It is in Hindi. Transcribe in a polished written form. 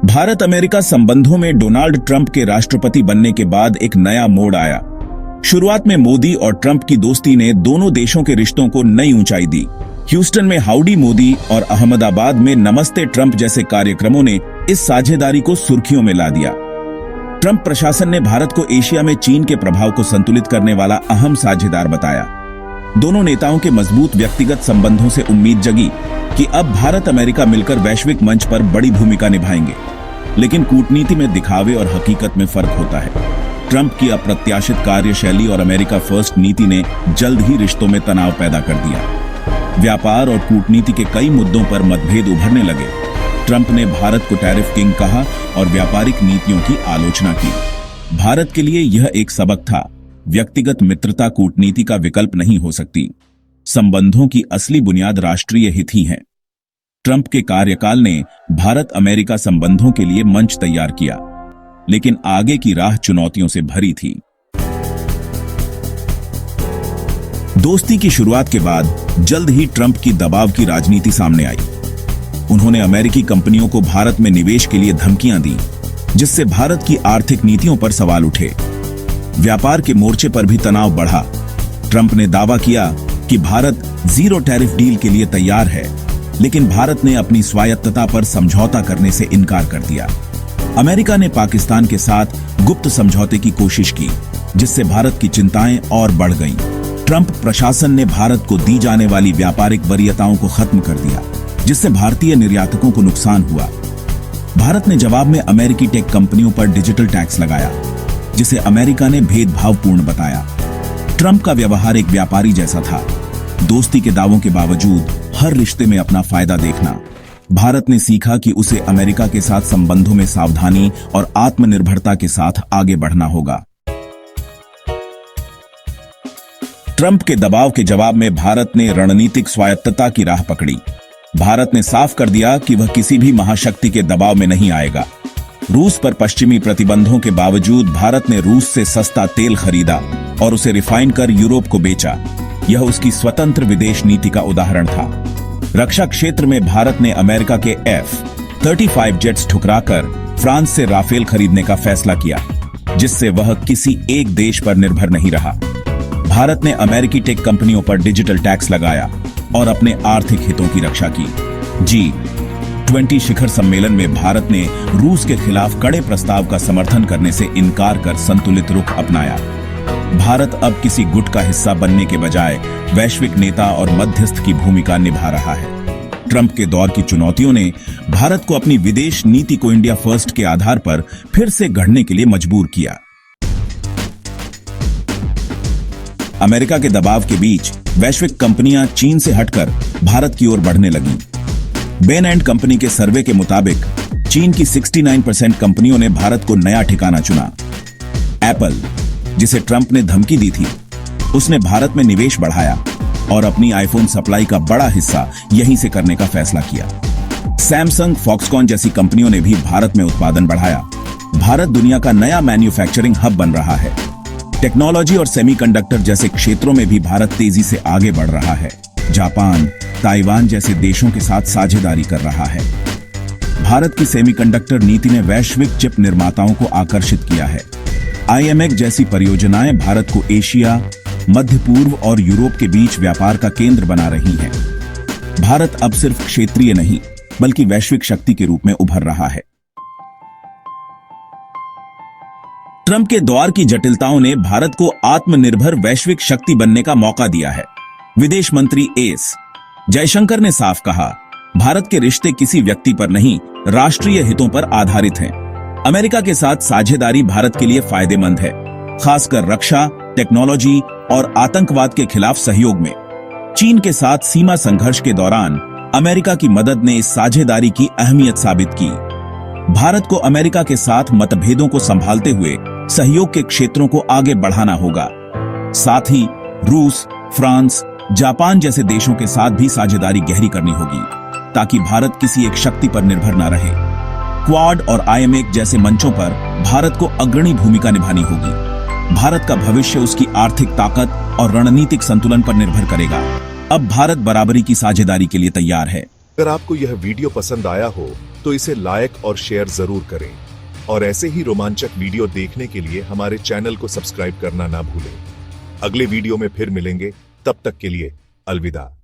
भारत अमेरिका संबंधों में डोनाल्ड ट्रंप के राष्ट्रपति बनने के बाद एक नया मोड़ आया। शुरुआत में मोदी और ट्रंप की दोस्ती ने दोनों देशों के रिश्तों को नई ऊंचाई दी। ह्यूस्टन में हाउडी मोदी और अहमदाबाद में नमस्ते ट्रंप जैसे कार्यक्रमों ने इस साझेदारी को सुर्खियों में ला दिया। ट्रंप प्रशासन ने भारत को एशिया में चीन के प्रभाव को संतुलित करने वाला अहम साझेदार बताया। दोनों नेताओं के मजबूत व्यक्तिगत संबंधों से उम्मीद जगी कि अब भारत अमेरिका मिलकर वैश्विक मंच पर बड़ी भूमिका निभाएंगे। लेकिन कूटनीति में दिखावे और हकीकत में फर्क होता है। ट्रंप की अप्रत्याशित कार्यशैली और अमेरिका फर्स्ट नीति ने जल्द ही रिश्तों में तनाव पैदा कर दिया। व्यापार और कूटनीति के कई मुद्दों पर मतभेद उभरने लगे। ट्रंप ने भारत को टैरिफ किंग कहा और व्यापारिक नीतियों की आलोचना की। भारत के लिए यह एक सबक था, व्यक्तिगत मित्रता कूटनीति का विकल्प नहीं हो सकती। संबंधों की असली बुनियाद राष्ट्रीय हित ही है। ट्रंप के कार्यकाल ने भारत अमेरिका संबंधों के लिए मंच तैयार किया, लेकिन आगे की राह चुनौतियों से भरी थी। दोस्ती की शुरुआत के बाद जल्द ही ट्रंप की दबाव की राजनीति सामने आई। उन्होंने अमेरिकी कंपनियों को भारत में निवेश के लिए धमकियां दी, जिससे भारत की आर्थिक नीतियों पर सवाल उठे। व्यापार के मोर्चे पर भी तनाव बढ़ा। ट्रंप ने दावा किया कि भारत जीरो टैरिफ डील के लिए तैयार है, लेकिन भारत ने अपनी स्वायत्तता पर समझौता करने से इनकार कर दिया। अमेरिका ने पाकिस्तान के साथ गुप्त समझौते की कोशिश की, जिससे भारत की चिंताएं और बढ़ गईं। ट्रंप प्रशासन ने भारत को दी जाने वाली व्यापारिक वरीयताओं को खत्म कर दिया, जिससे भारतीय निर्यातकों को नुकसान हुआ। भारत ने जवाब में अमेरिकी टेक कंपनियों पर डिजिटल टैक्स लगाया, जिसे अमेरिका ने भेदभावपूर्ण बताया। ट्रंप का व्यवहार एक व्यापारी जैसा था, दोस्ती के दावों के बावजूद हर रिश्ते में अपना फायदा देखना। भारत ने सीखा कि उसे अमेरिका के साथ संबंधों में सावधानी और आत्मनिर्भरता के साथ आगे बढ़ना होगा। ट्रंप के दबाव के जवाब में भारत ने रणनीतिक स्वायत्तता की राह पकड़ी। भारत ने साफ कर दिया कि वह किसी भी महाशक्ति के दबाव में नहीं आएगा। रूस पर पश्चिमी प्रतिबंधों के बावजूद भारत ने रूस से सस्ता तेल खरीदा और उसे रिफाइन कर यूरोप को बेचा। यह उसकी स्वतंत्र विदेश नीति का उदाहरण था। रक्षा क्षेत्र में भारत ने अमेरिका के F-35 जेट्स ठुकराकर फ्रांस से राफेल खरीदने का फैसला किया, जिससे वह किसी एक देश पर निर्भर नहीं रहा। भारत ने अमेरिकी टेक कंपनियों पर डिजिटल टैक्स लगाया और अपने आर्थिक हितों की रक्षा की। G20 शिखर सम्मेलन में भारत ने रूस के खिलाफ कड़े प्रस्ताव का समर्थन करने से इनकार कर संतुलित रुख अपनाया। भारत अब किसी गुट का हिस्सा बनने के बजाय वैश्विक नेता और मध्यस्थ की भूमिका निभा रहा है। ट्रंप के दौर की चुनौतियों ने भारत को अपनी विदेश नीति को इंडिया फर्स्ट के आधार पर फिर से गढ़ने के लिए मजबूर किया। अमेरिका के दबाव के बीच वैश्विक कंपनियां चीन से हटकर भारत की ओर बढ़ने लगीं। बेन एंड कंपनी के सर्वे के मुताबिक चीन की 69% कंपनियों ने भारत को नया ठिकाना चुना। एप्पल, जिसे ट्रंप ने धमकी दी थी, उसने भारत में निवेश बढ़ाया और अपनी आईफोन सप्लाई का बड़ा हिस्सा यहीं से करने का फैसला किया। सैमसंग, फॉक्सकॉन जैसी कंपनियों ने भी भारत में उत्पादन बढ़ाया। भारत दुनिया का नया मैन्युफैक्चरिंग हब बन रहा है। टेक्नोलॉजी और सेमीकंडक्टर जैसे क्षेत्रों में भी भारत तेजी से आगे बढ़ रहा है। जापान, ताइवान जैसे देशों के साथ साझेदारी कर रहा है। भारत की सेमीकंडक्टर नीति ने वैश्विक चिप निर्माताओं को आकर्षित किया है। IMEC जैसी परियोजनाएं भारत को एशिया, मध्य पूर्व और यूरोप के बीच व्यापार का केंद्र बना रही हैं। भारत अब सिर्फ क्षेत्रीय नहीं, बल्कि वैश्विक शक्ति के रूप में उभर रहा है। ट्रंप के दौर की जटिलताओं ने भारत को आत्मनिर्भर वैश्विक शक्ति बनने का मौका दिया है। विदेश मंत्री एस जयशंकर ने साफ कहा, भारत के रिश्ते किसी व्यक्ति पर नहीं, राष्ट्रीय हितों पर आधारित हैं। अमेरिका के साथ साझेदारी भारत के लिए फायदेमंद है, खासकर रक्षा, टेक्नोलॉजी और आतंकवाद के खिलाफ सहयोग में। चीन के साथ सीमा संघर्ष के दौरान अमेरिका की मदद ने इस साझेदारी की अहमियत साबित की। भारत को अमेरिका के साथ मतभेदों को संभालते हुए सहयोग के क्षेत्रों को आगे बढ़ाना होगा। साथ ही रूस, फ्रांस, जापान जैसे देशों के साथ भी साझेदारी गहरी करनी होगी, ताकि भारत किसी एक शक्ति पर निर्भर न रहे। क्वाड और IMEC जैसे मंचों पर भारत को अग्रणी भूमिका निभानी होगी। भारत का भविष्य उसकी आर्थिक ताकत और रणनीतिक संतुलन पर निर्भर करेगा। अब भारत बराबरी की साझेदारी के लिए तैयार है। अगर आपको यह वीडियो पसंद आया हो तो इसे लाइक और शेयर जरूर करें और ऐसे ही रोमांचक वीडियो देखने के लिए हमारे चैनल को सब्सक्राइब करना ना भूलें। अगले वीडियो में फिर मिलेंगे, तब तक के लिए अलविदा।